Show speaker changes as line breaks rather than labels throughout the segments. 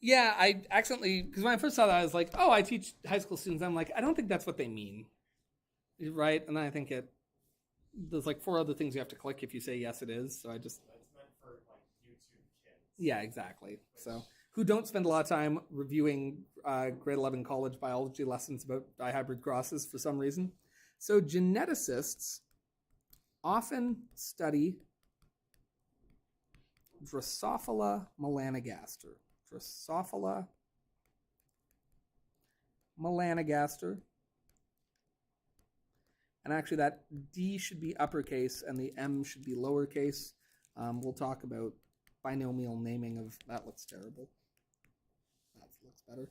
Yeah, I accidentally, because when I first saw that, I was like, oh, I teach high school students. I'm like, I don't think that's what they mean, right? And then I think there's like four other things you have to click if you say yes, it is. So I just,
It's meant for like YouTube kids.
yeah, exactly. So who don't spend a lot of time reviewing grade 11 college biology lessons about dihybrid crosses for some reason. So geneticists often study Drosophila melanogaster. Drosophila melanogaster. And actually that D should be uppercase and the M should be lowercase. We'll talk about binomial naming of, that looks terrible. That looks better.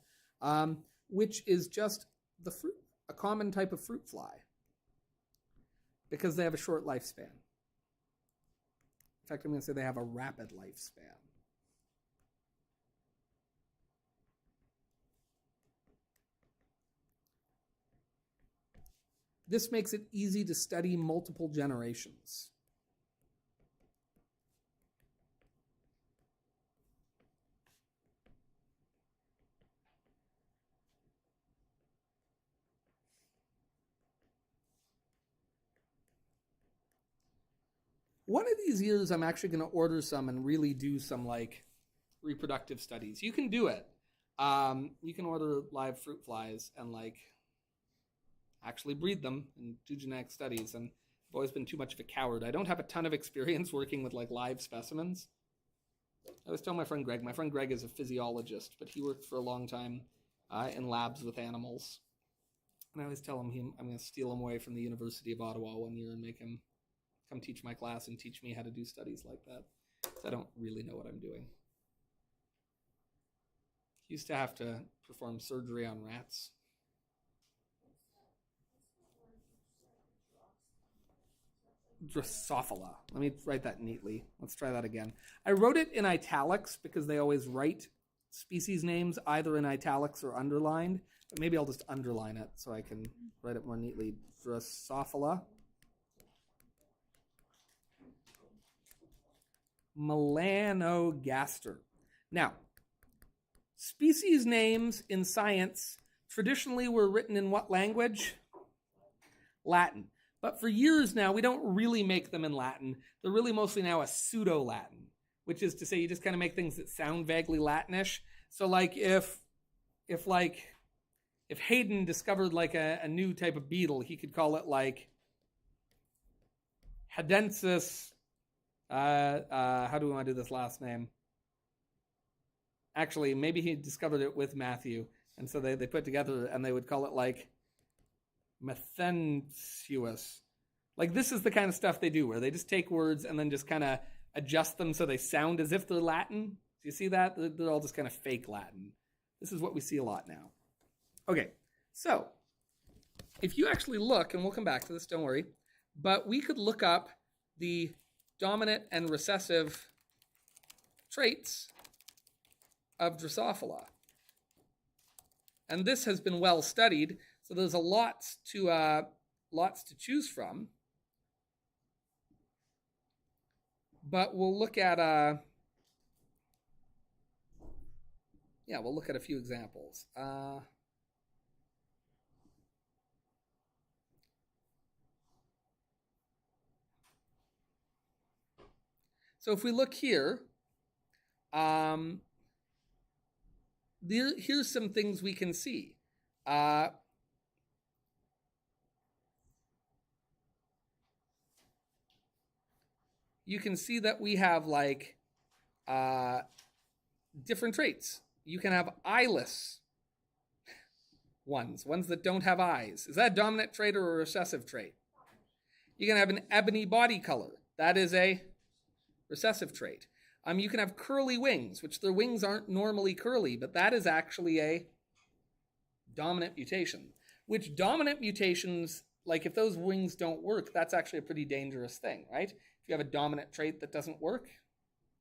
Which is just the fruit, a common type of fruit fly, because they have a short lifespan. In fact, I'm going to say they have a rapid lifespan. This makes it easy to study multiple generations. One of these years, I'm actually going to order some and really do some like reproductive studies. You can do it. You can order live fruit flies and like actually breed them and do genetic studies. And I've always been too much of a coward. I don't have a ton of experience working with like live specimens. I was telling my friend Greg is a physiologist, but he worked for a long time in labs with animals. And I always tell him I'm going to steal him away from the University of Ottawa one year and make him come teach my class and teach me how to do studies like that. Because I don't really know what I'm doing. He used to have to perform surgery on rats. Drosophila. Let me write that neatly. Let's try that again. I wrote it in italics because they always write species names either in italics or underlined. But maybe I'll just underline it so I can write it more neatly. Drosophila melanogaster. Now, species names in science traditionally were written in what language? Latin. But for years now, we don't really make them in Latin. They're really mostly now a pseudo-Latin, which is to say you just kind of make things that sound vaguely Latinish. So like if Hayden discovered like a new type of beetle, he could call it like Hadensis. How do we want to do this last name? Actually, maybe he discovered it with Matthew. And so they put together and they would call it like Methensuous. Like this is the kind of stuff they do where they just take words and then just kind of adjust them so they sound as if they're Latin. Do you see that? They're all just kind of fake Latin. This is what we see a lot now. Okay, so if you actually look, and we'll come back to this, don't worry, but we could look up the dominant and recessive traits of Drosophila. And this has been well studied, so there's a lots to choose from. But we'll look at we'll look at a few examples. So if we look here, here's some things we can see. You can see that we have like different traits. You can have eyeless ones that don't have eyes. Is that a dominant trait or a recessive trait? You can have an ebony body color. That is a recessive trait. You can have curly wings, which their wings aren't normally curly, but that is actually a dominant mutation. Which dominant mutations, like if those wings don't work, that's actually a pretty dangerous thing, right? If you have a dominant trait that doesn't work,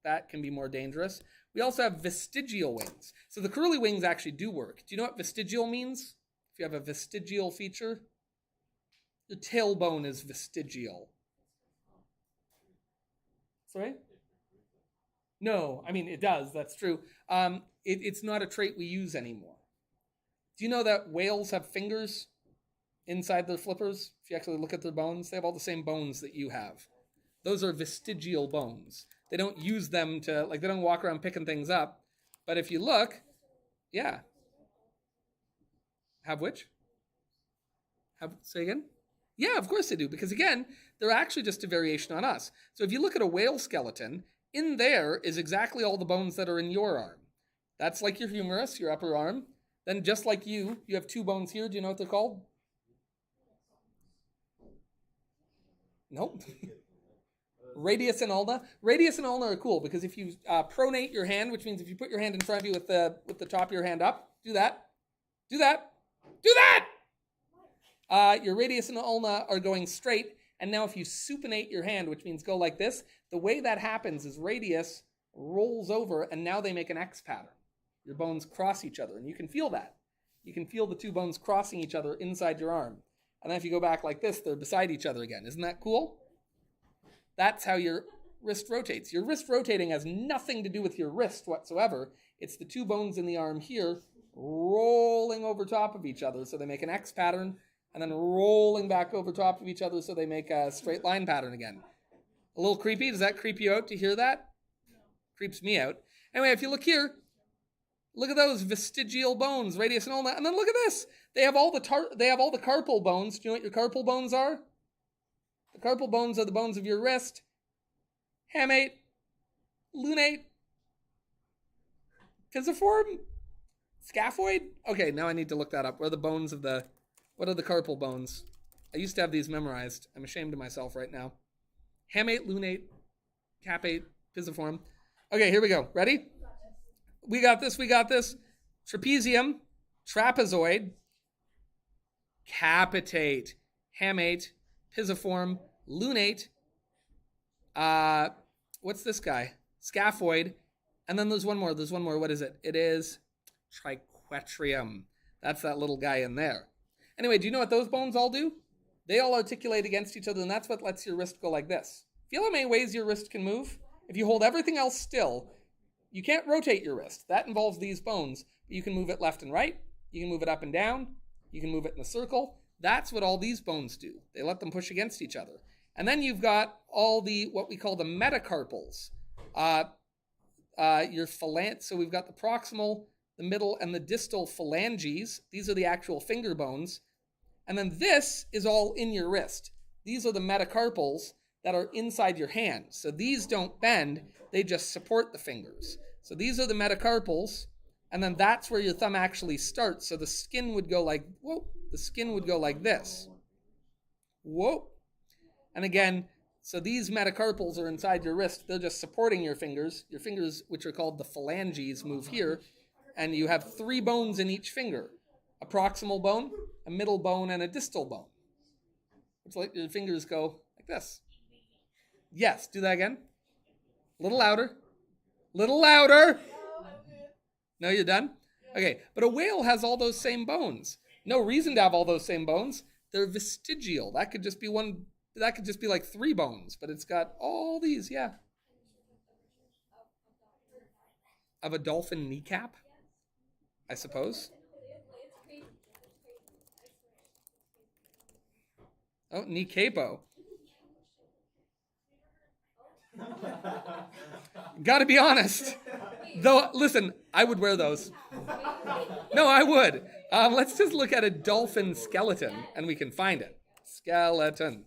that can be more dangerous. We also have vestigial wings. So the curly wings actually do work. Do you know what vestigial means? If you have a vestigial feature, your tailbone is vestigial. Sorry? No, I mean, it does. That's true. It's not a trait we use anymore. Do you know that whales have fingers inside their flippers? If you actually look at their bones, they have all the same bones that you have. Those are vestigial bones. They don't use them to, like, they don't walk around picking things up. But if you look, yeah. Have which? Say again? Yeah, of course they do. Because again, they're actually just a variation on us. So if you look at a whale skeleton, in there is exactly all the bones that are in your arm. That's like your humerus, your upper arm. Then just like you have two bones here. Do you know what they're called? Nope. Radius and ulna. Radius and ulna are cool because if you pronate your hand, which means if you put your hand in front of you with the top of your hand up, do that. Your radius and ulna are going straight. And now if you supinate your hand, which means go like this, the way that happens is radius rolls over and now they make an X pattern. Your bones cross each other and you can feel that. You can feel the two bones crossing each other inside your arm. And then if you go back like this, they're beside each other again. Isn't that cool? That's how your wrist rotates. Your wrist rotating has nothing to do with your wrist whatsoever. It's the two bones in the arm here rolling over top of each other so they make an X pattern and then rolling back over top of each other so they make a straight line pattern again. A little creepy? Does that creep you out to hear that? Creeps me out. Anyway, if you look here, look at those vestigial bones, radius and ulna, and then look at this. They have all the carpal bones. Do you know what your carpal bones are? The carpal bones are the bones of your wrist. Hamate, lunate, pisiform, scaphoid. Okay, now I need to look that up. What are the carpal bones? I used to have these memorized. I'm ashamed of myself right now. Hamate, lunate, capate, pisiform. Okay, here we go. Ready? We got this. Trapezium, trapezoid, capitate, hamate, pisiform, lunate, what's this guy? Scaphoid, and then there's one more. What is it? It is triquetrium. That's that little guy in there. Anyway, do you know what those bones all do? They all articulate against each other, and that's what lets your wrist go like this. Feel how many ways your wrist can move? If you hold everything else still, you can't rotate your wrist. That involves these bones. But you can move it left and right. You can move it up and down. You can move it in a circle. That's what all these bones do. They let them push against each other. And then you've got all the, what we call the metacarpals. So we've got the proximal, the middle, and the distal phalanges. These are the actual finger bones. And then this is all in your wrist. These are the metacarpals that are inside your hand. So these don't bend, they just support the fingers. So these are the metacarpals, and then that's where your thumb actually starts. So the skin would go like, this. Whoa. And again, so these metacarpals are inside your wrist. They're just supporting your fingers. Your fingers, which are called the phalanges, move here. And you have 3 bones in each finger. A proximal bone, a middle bone, and a distal bone. Which let your fingers go like this. Yes, do that again. A little louder. No, you're done? Okay, but a whale has all those same bones. No reason to have all those same bones. They're vestigial. That could just be like 3 bones, but it's got all these, yeah. Of a dolphin kneecap, I suppose. Oh, kneecapo. Gotta be honest. Though, listen, I would wear those. No, I would. Let's just look at a dolphin skeleton, and we can find it. Skeleton.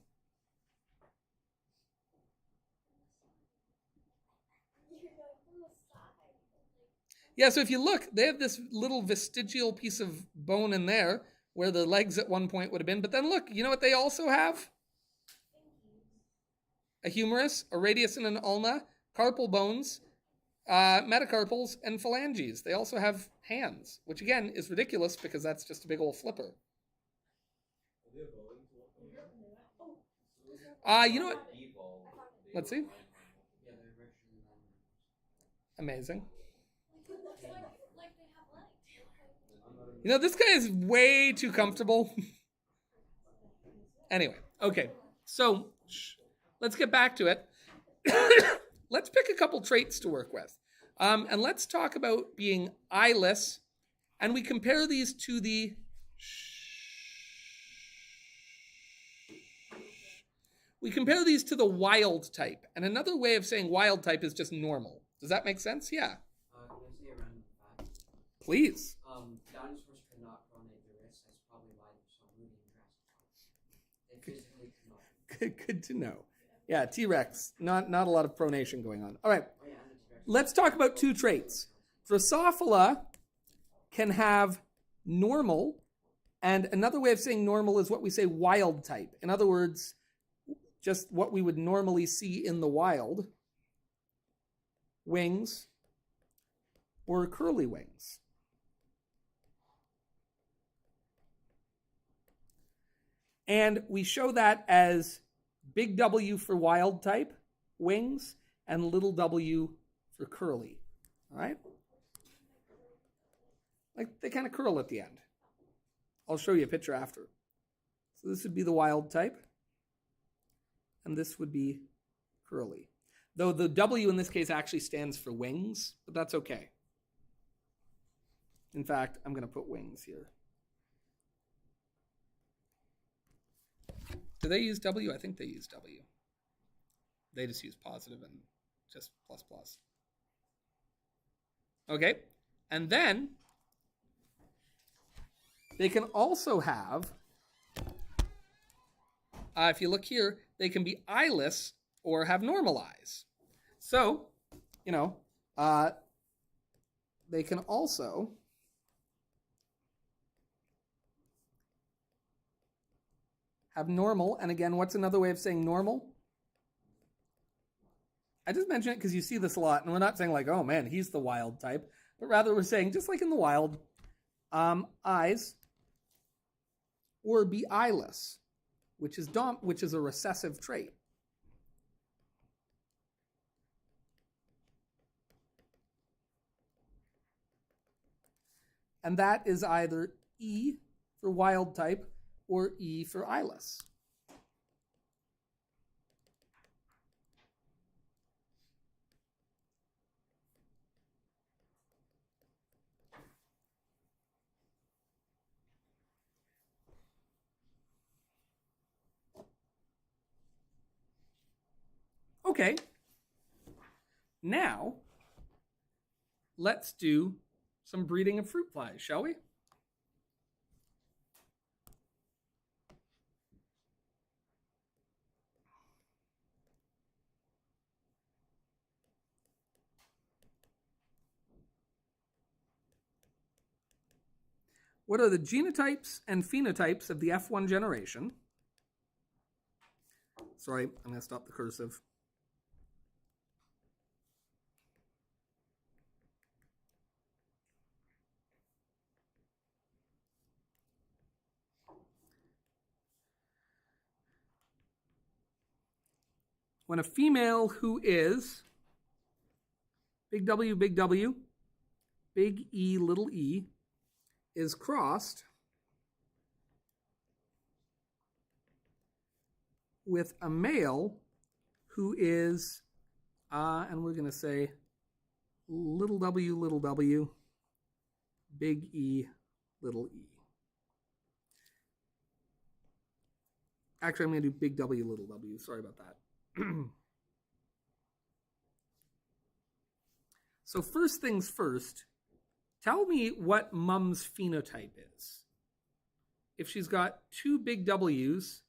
Yeah, so if you look, they have this little vestigial piece of bone in there where the legs at one point would have been. But then look, you know what they also have? A humerus, a radius and an ulna, carpal bones, metacarpals, and phalanges. They also have hands, which again is ridiculous because that's just a big old flipper. You know what? Let's see. Amazing. You know, this guy is way too comfortable. Anyway, okay. So, let's get back to it. let's pick a couple traits to work with. And let's talk about being eyeless. And we compare these to the wild type. And another way of saying wild type is just normal. Does that make sense? Yeah.
Can I say a random fact?
Please.
Dinosaurs could not pronate their wrists. That's probably why there's so movie in Jurassic Park. They physically could not.
Good to know. Yeah, T-Rex, not a lot of pronation going on. All right,
Oh, yeah, and the T-Rex.
let's talk about two traits. Drosophila can have normal, and another way of saying normal is what we say wild type. In other words, just what we would normally see in the wild, wings or curly wings. And we show that as big W for wild type wings and little w for curly. All right? Like they kind of curl at the end. I'll show you a picture after. So this would be the wild type. And this would be curly. Though the W in this case actually stands for wings, but that's okay. In fact, I'm going to put wings here. Do they use W? I think they use W. They just use positive and just plus plus. Okay. And then they can also have, if you look here, they can be eyeless or have normal eyes. So, they can also have normal. And again, what's another way of saying normal? I just mention it because you see this a lot. And we're not saying like, oh man, he's the wild type. But rather we're saying, just like in the wild, eyes or be eyeless, which is a recessive trait. And that is either E for wild type or E for eyeless. Okay, now let's do some breeding of fruit flies, shall we? What are the genotypes and phenotypes of the F1 generation? Sorry, I'm going to stop the cursive. When a female who is big W, big E, little e, is crossed with a male who is, and we're going to say little w, big E, little e. Actually, I'm going to do big W, little w. Sorry about that. So first things first, tell me what Mum's phenotype is. If she's got two big W's,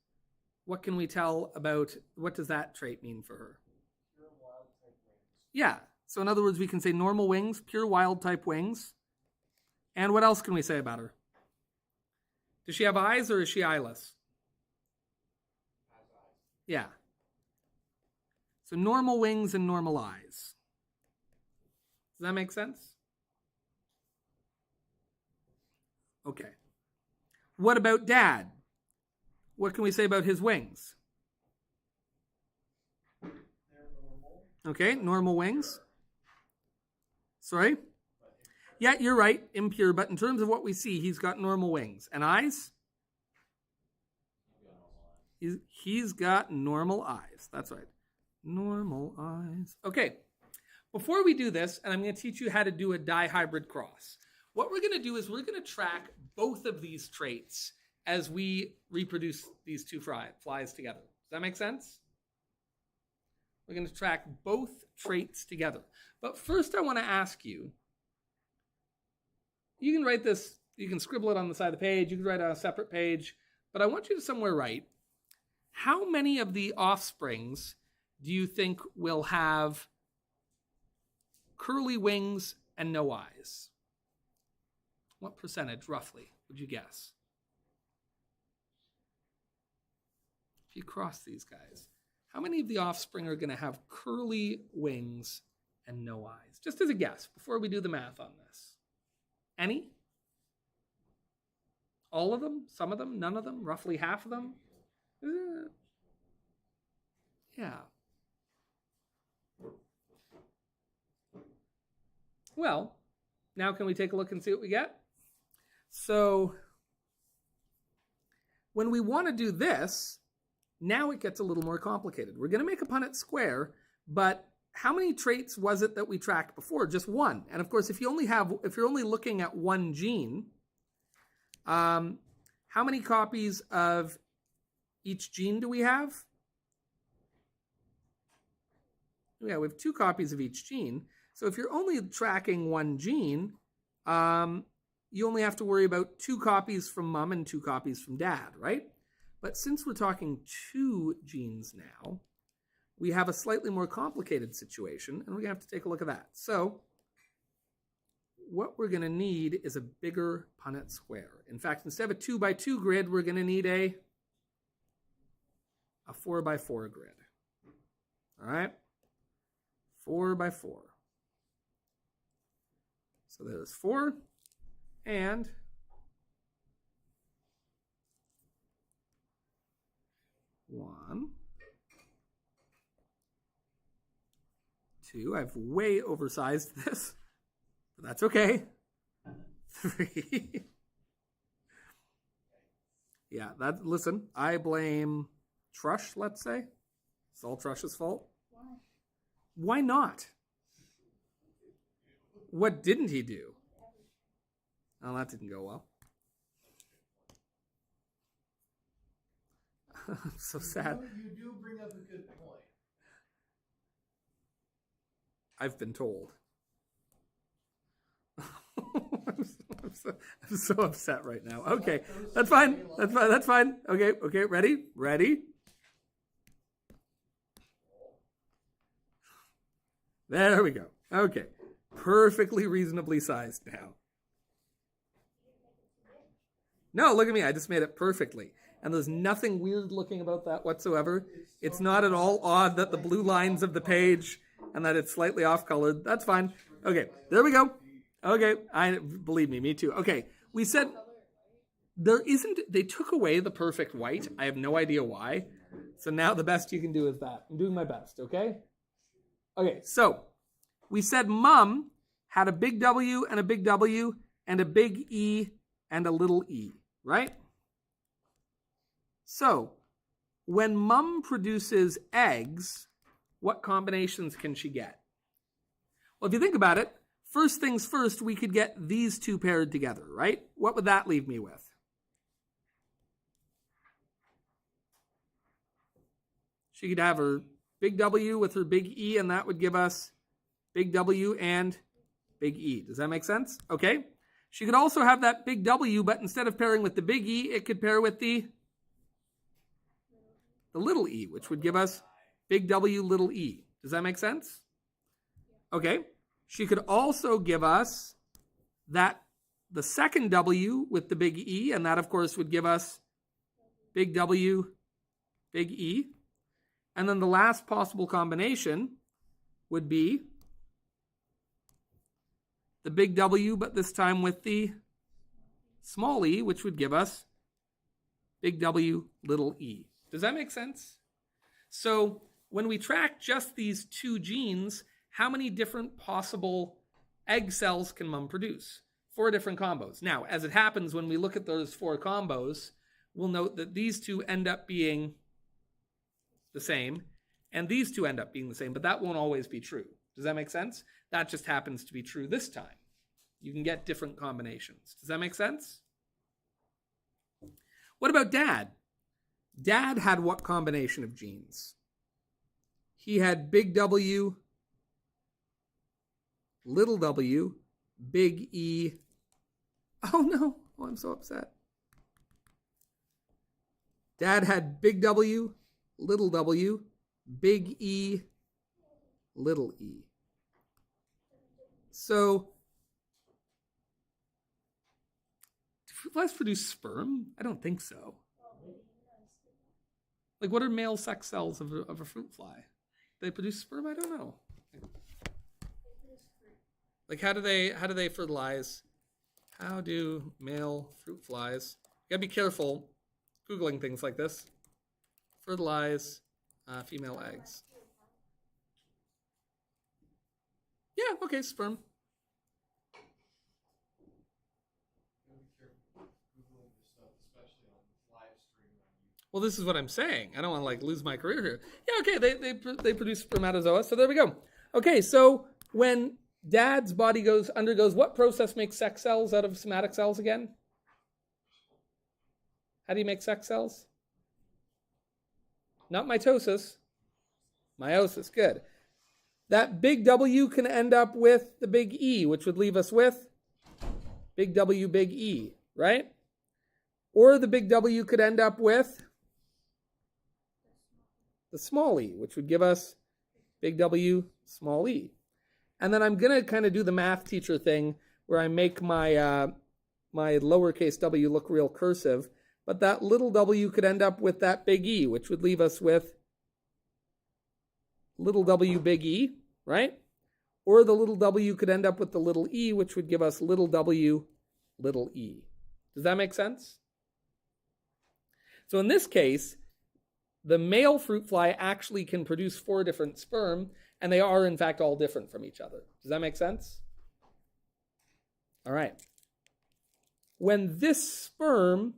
what can we tell about, what does that trait mean for her?
Pure wild type wings.
Yeah, so in other words, we can say normal wings, pure wild type wings. And what else can we say about her? Does she have eyes or is she eyeless?
Has eyes.
Yeah. So normal wings and normal eyes. Does that make sense? Okay. What about Dad? What can we say about his wings?
They're normal.
Okay, normal wings. Sorry? Yeah, you're right, impure. But in terms of what we see, he's got normal wings. And eyes? He's got normal eyes. That's right. Normal eyes. Okay. Before we do this, and I'm going to teach you how to do a dihybrid cross. What we're going to do is we're going to track both of these traits as we reproduce these two flies together. Does that make sense? We're going to track both traits together. But first I want to ask you, you can write this, you can scribble it on the side of the page, you can write it on a separate page, but I want you to somewhere write, how many of the offsprings do you think will have curly wings and no eyes? What percentage, roughly, would you guess? If you cross these guys, how many of the offspring are going to have curly wings and no eyes? Just as a guess, before we do the math on this. Any? All of them? Some of them? None of them? Roughly half of them? Yeah. Well, now can we take a look and see what we get? So when we want to do this, now it gets a little more complicated. We're going to make a Punnett square, but how many traits was it that we tracked before? Just one. And of course, if you're only looking at one gene, how many copies of each gene do we have? Yeah, we have 2 copies of each gene. So if you're only tracking one gene, you only have to worry about 2 copies from mom and 2 copies from dad, right? But since we're talking 2 genes now, we have a slightly more complicated situation, and we're going to have to take a look at that. So what we're going to need is a bigger Punnett square. In fact, instead of a 2x2 grid, we're going to need a 4x4 grid. All right? 4x4. So there's 4, and 1, 2. I've way oversized this, but that's okay. 3. Yeah, listen, I blame Trush, let's say. It's all Trush's fault. Why not? What didn't he do? Oh, that didn't go well. I'm so sad.
You do bring up a good point.
I've been told. I'm so upset right now. Okay, that's fine. That's fine. Okay, ready? There we go. Okay, perfectly reasonably sized now. No, look at me. I just made it perfectly. And there's nothing weird looking about that whatsoever. It's not at all odd that the blue lines of the page and that it's slightly off-colored. That's fine. Okay, there we go. Okay, believe me too. Okay, we said they took away the perfect white. I have no idea why. So now the best you can do is that. I'm doing my best, okay? Okay, so we said mom had a big W and a big W and a big E and a little e, right? So when mom produces eggs, what combinations can she get? Well, if you think about it, first things first, we could get these 2 paired together, right? What would that leave me with? She could have her big W with her big E, and that would give us big W and big E. Does that make sense? Okay. She could also have that big W, but instead of pairing with the big E, it could pair with the little e, which would give us big W, little e. Does that make sense? Okay. She could also give us the second W with the big E, and that, of course, would give us big W, big E. And then the last possible combination would be the big W, but this time with the small e, which would give us big W, little e. Does that make sense? So when we track just these 2 genes, how many different possible egg cells can mom produce? 4 different combos. Now, as it happens, when we look at those 4 combos, we'll note that these 2 end up being the same, and these two end up being the same, but that won't always be true. Does that make sense? That just happens to be true this time. You can get different combinations. Does that make sense? What about Dad? Dad had what combination of genes? He had big W, little w, big E. Oh no, oh, I'm so upset. Dad had big W, big E, little e. So, do fruit flies produce sperm? I don't think so. Like, what are male sex cells of a fruit fly? Do they produce sperm? I don't know. Like, how do they fertilize? How do male fruit flies? You gotta be careful Googling things like this. Fertilize female eggs. Yeah, okay, sperm. Well, this is what I'm saying. I don't want to like lose my career here. Yeah, okay, they produce spermatozoa. So there we go. Okay, so when Dad's body undergoes what process makes sex cells out of somatic cells again? How do you make sex cells? Not mitosis. Meiosis, good. That big W can end up with the big E, which would leave us with big W, big E, right? Or the big W could end up with the small e, which would give us big W, small e. And then I'm going to kind of do the math teacher thing where I make my my lowercase w look real cursive. But that little w could end up with that big E, which would leave us with little w, big E, right? Or the little w could end up with the little e, which would give us little w, little e. Does that make sense? So in this case, the male fruit fly actually can produce 4 different sperm, and they are, in fact, all different from each other. Does that make sense? All right. When this sperm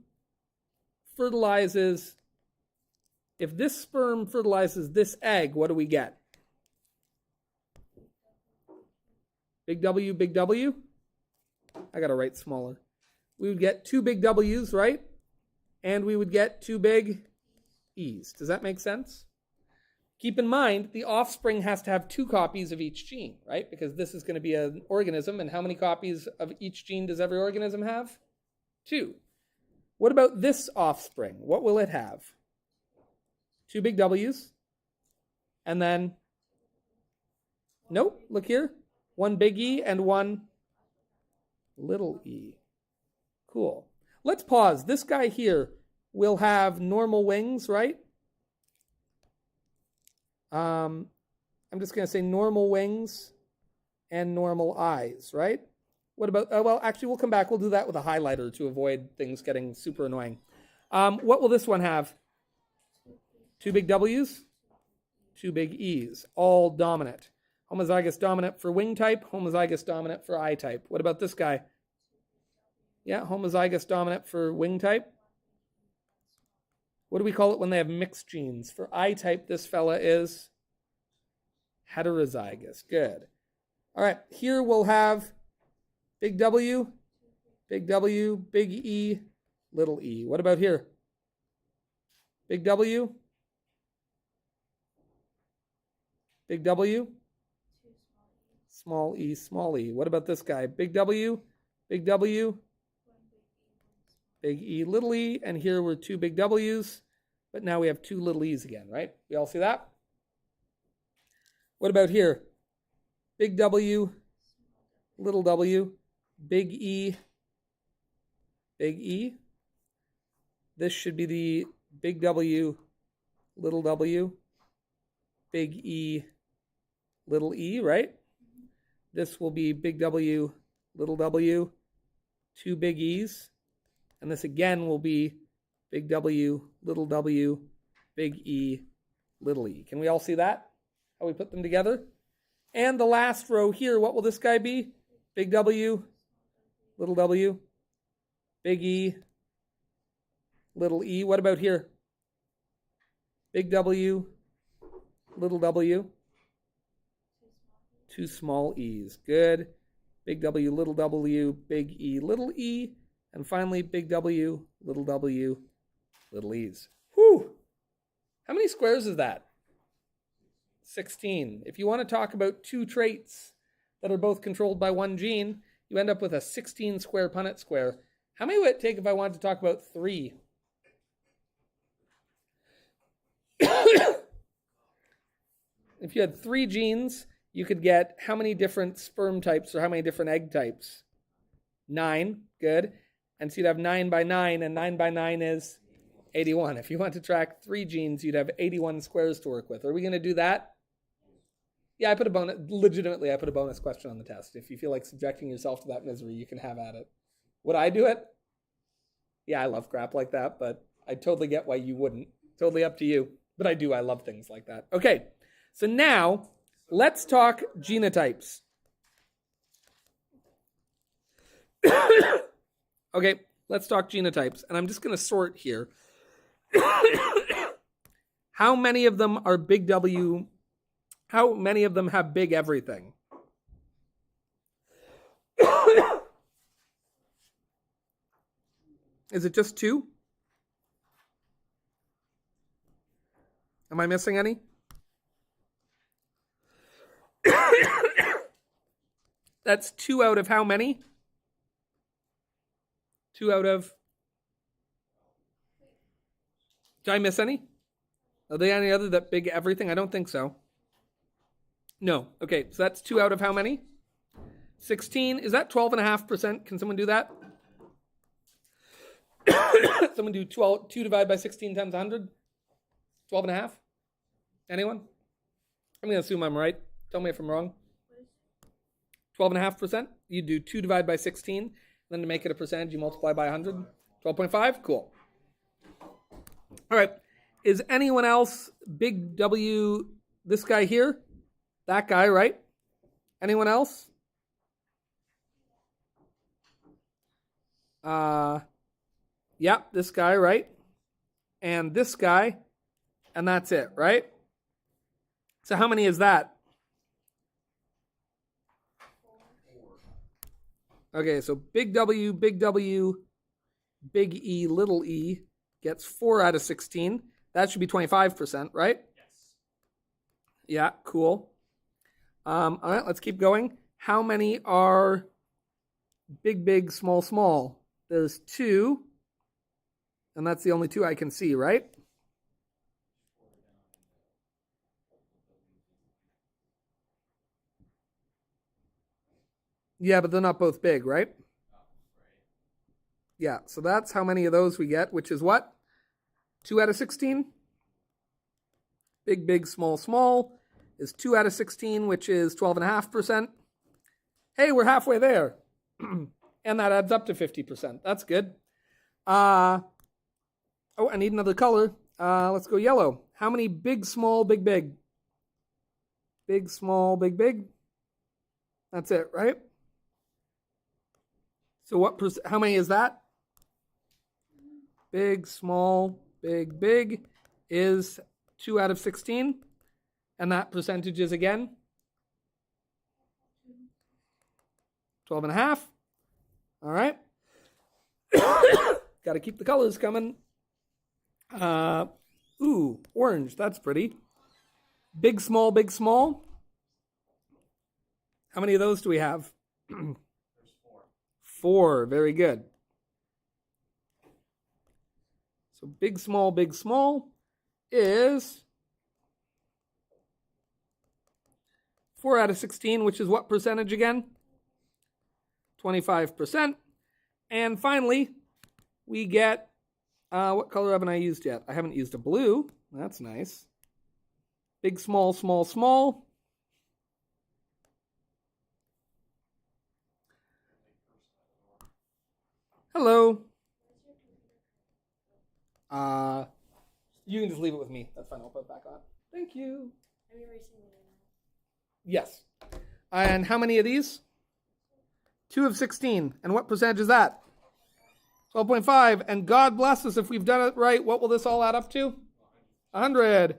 fertilizes, if this sperm fertilizes this egg, what do we get? Big W, big W? I got to write smaller. We would get 2 big W's, right? And we would get 2 big E's. Does that make sense? Keep in mind, the offspring has to have 2 copies of each gene, right? Because this is going to be an organism, and how many copies of each gene does every organism have? 2. What about this offspring? What will it have? 2 big W's. And then, nope, look here. 1 big E and 1 little e. Cool. Let's pause. This guy here will have normal wings, right? I'm just going to say normal wings and normal eyes, right? What about, well, actually, we'll come back. We'll do that with a highlighter to avoid things getting super annoying. What will this one have? 2 big W's, 2 big E's, all dominant. Homozygous dominant for wing type, homozygous dominant for eye type. What about this guy? Yeah, homozygous dominant for wing type. What do we call it when they have mixed genes? For eye type, this fella is heterozygous. Good. All right, here we'll have big W, big E, little e. What about here? Big W, big W, small e, small e. What about this guy? Big W, big E, little e, and here we're 2 big W's, but now we have 2 little e's again, right? We all see that? What about here? Big W, little w, big E. This should be the big W, big E, little e, right? This will be big W, 2 big E's. And this again will be big W, big E, little e. Can we all see that? How we put them together? And the last row here, what will this guy be? Big W, big E, little e. What about here? Big W, little w. 2 small e's. Good. Big W, big E, little e. And finally, big W, little e's. Whew! How many squares is that? 16. If you want to talk about two traits that are both controlled by one gene, you end up with a 16 square Punnett square. How many would it take if I wanted to talk about 3? If you had 3 genes, you could get how many different sperm types or how many different egg types? 9. Good. And so you'd have 9 by 9, and 9 by 9 is 81. If you want to track 3 genes, you'd have 81 squares to work with. Are we going to do that? Yeah, I put a bonus question on the test. If you feel like subjecting yourself to that misery, you can have at it. Would I do it? Yeah, I love crap like that, but I totally get why you wouldn't. Totally up to you. But I do. I love things like that. Okay, so now let's talk genotypes. Okay, let's talk genotypes. And I'm just going to sort here. How many of them are big W? How many of them have big everything? Is it just 2? Am I missing any? That's 2 out of how many? 2 out of... Did I miss any? Are there any other that big everything? I don't think so. No. Okay, so that's 2 out of how many? 16. Is that 12.5%? Can someone do that? Someone do 2 divided by 16 times 100? 12.5? Anyone? I'm going to assume I'm right. Tell me if I'm wrong. 12.5%? You do 2 divided by 16. Then to make it a percentage, you multiply by 100. 12.5? Cool. All right. Is anyone else big W, this guy here? That guy, right? Anyone else? Yep, this guy, right? And this guy, and that's it, right? So how many is that? 4. Okay, so big W, big E, little e gets 4 out of 16. That should be 25%, right? Yes. Yeah, cool. All right, let's keep going. How many are big, small? There's 2. And that's the only 2 I can see, right? Yeah, but they're not both big, right? Yeah, so that's how many of those we get, which is what? 2 out of 16? Big, small is 2 out of 16, which is 12.5%. Hey, we're halfway there. And that adds up to 50%. That's good. Oh, I need another color. Let's go yellow. How many big, small, big? Big, small, big? That's it, right? So how many is that? Big, small, big is 2 out of 16. And that percentage is again? 12.5. All right. Got to keep the colors coming. Ooh, orange. That's pretty. Big, small. How many of those do we have? There's 4. 4. Very good. So big, small is 4 out of 16, which is what percentage again? 25%. And finally, we get, what color haven't I used yet? I haven't used a blue. That's nice. Big, small. Hello. You can just leave it with me. That's fine. I'll put it back on. Thank you.
Are you erasing it now?
Yes. And how many of these? 2 of 16. And what percentage is that? 12.5. And God bless us if we've done it right. What will this all add up to? 100.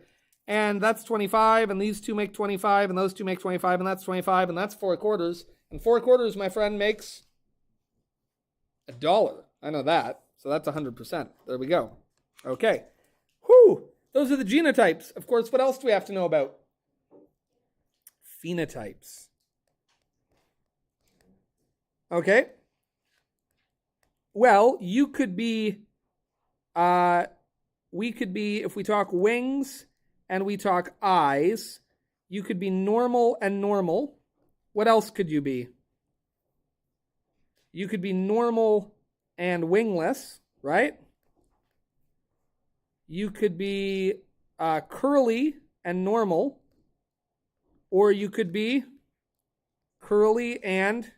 And that's 25, and these two make 25, and those two make 25, and that's 25, and that's 4 quarters. And 4 quarters, my friend, makes $1. I know that. So that's 100%. There we go. Okay. Whew. Those are the genotypes. Of course, what else do we have to know about? Phenotypes. Okay. Well, you could be, we could be, if we talk wings and we talk eyes, you could be normal and normal. What else could you be? You could be normal and wingless, right? You could be curly and normal, or you could be curly and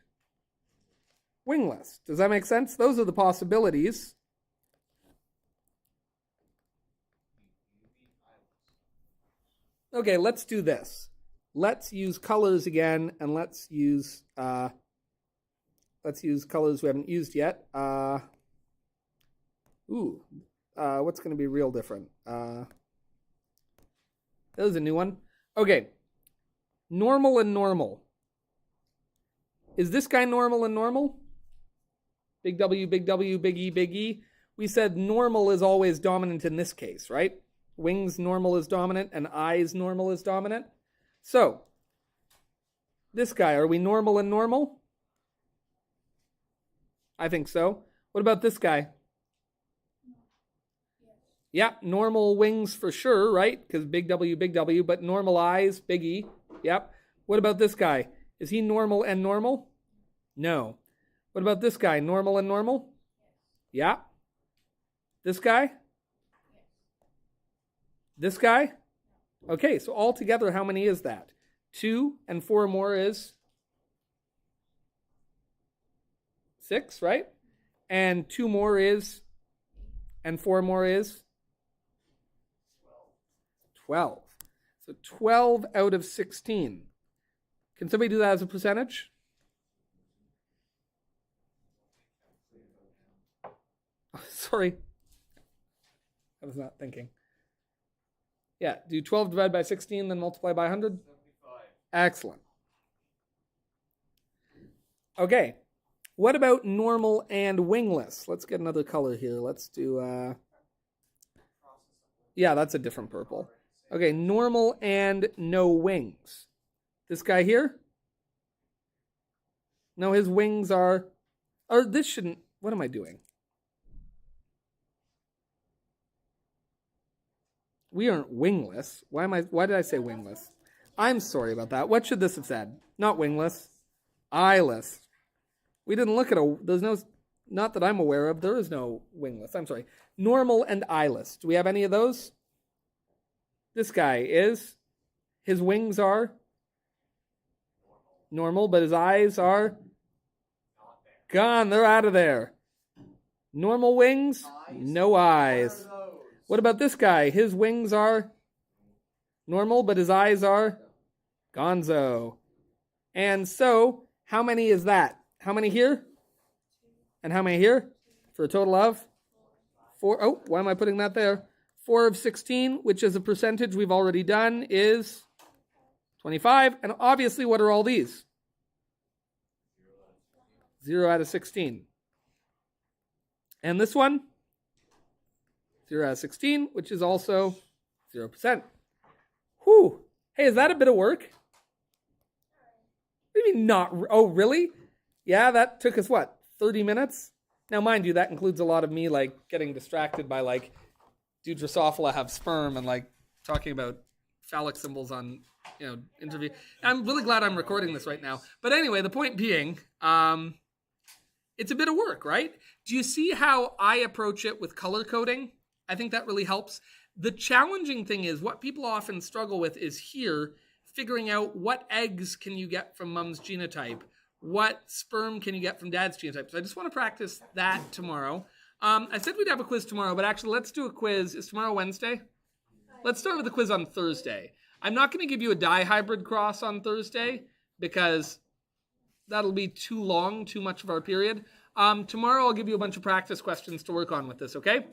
wingless. Does that make sense? Those are the possibilities. Okay, let's do this. Let's use colors again, and let's use colors we haven't used yet. What's going to be real different? There's a new one. Okay, normal and normal. Is this guy normal and normal? Big W, big W, big E, big E. We said normal is always dominant in this case, right? Wings normal is dominant and eyes normal is dominant. So, this guy, are we normal and normal? I think so. What about this guy? Yeah, normal wings for sure, right? Because big W, but normal eyes, big E. Yep. What about this guy? Is he normal and normal? No. What about this guy? Normal and normal? Yeah. This guy? This guy? Okay, so altogether, how many is that? 2 and 4 more is 6, right? And 2 more is, and 4 more is 12. So 12 out of 16. Can somebody do that as a percentage? Oh, sorry. I was not thinking. Yeah, do 12 divided by 16, then multiply by 100? 75. Excellent. Okay. What about normal and wingless? Let's get another color here. Let's do, yeah, that's a different purple. Okay, normal and no wings. This guy here? No, his wings are, or this shouldn't, what am I doing? We aren't wingless. Why did I say wingless? I'm sorry about that. What should this have said? Not wingless. Eyeless. We didn't look at there's no, not that I'm aware of, there is no wingless. I'm sorry. Normal and eyeless. Do we have any of those? This guy is, his wings are normal, but his eyes are gone. They're out of there. Normal wings, no eyes. What about this guy? His wings are normal, but his eyes are gonzo. And so, how many is that? How many here? And how many here? For a total of 4. Oh, why am I putting that there? 4 of 16, which is a percentage we've already done, is 25. And obviously, what are all these? 0 out of 16. And this one? 0 out of 16, which is also 0%. Whew. Hey, is that a bit of work? What do you mean not? Oh, really? Yeah, that took us, what, 30 minutes? Now, mind you, that includes a lot of me, like, getting distracted by, like, do Drosophila have sperm and, like, talking about phallic symbols on, interview. I'm really glad I'm recording this right now. But anyway, the point being, it's a bit of work, right? Do you see how I approach it with color coding? I think that really helps. The challenging thing is what people often struggle with is here, figuring out what eggs can you get from mom's genotype, what sperm can you get from dad's genotype. So I just want to practice that tomorrow. I said we'd have a quiz tomorrow, but actually let's do a quiz. Is tomorrow Wednesday? Let's start with a quiz on Thursday. I'm not going to give you a dihybrid cross on Thursday because that'll be too long, too much of our period. Tomorrow I'll give you a bunch of practice questions to work on with this, okay?